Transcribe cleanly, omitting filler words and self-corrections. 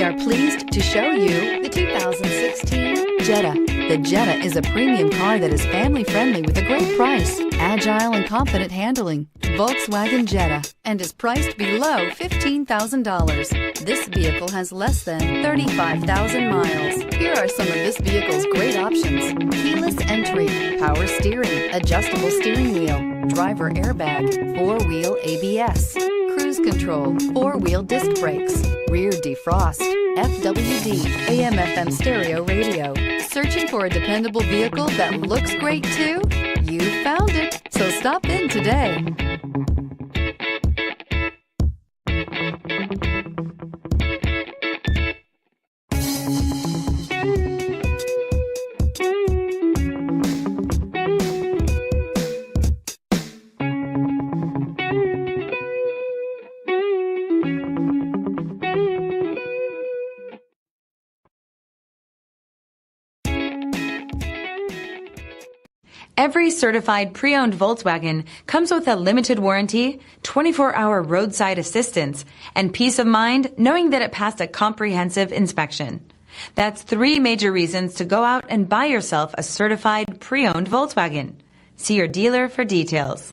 are pleased to show you the 2016 Jetta. The Jetta is a premium car that is family-friendly with a great price, agile and confident handling. Volkswagen Jetta, and is priced below $15,000. This vehicle has less than 35,000 miles. Here are some of this vehicle's great options: keyless entry, power steering, adjustable steering wheel, driver airbag, four-wheel ABS, cruise control, four-wheel disc brakes, rear defrost, FWD, AM/FM stereo radio. Searching for a dependable vehicle that looks great too? You found it, so stop in today. Every certified pre-owned Volkswagen comes with a limited warranty, 24-hour roadside assistance, and peace of mind knowing that it passed a comprehensive inspection. That's 3 major reasons to go out and buy yourself a certified pre-owned Volkswagen. See your dealer for details.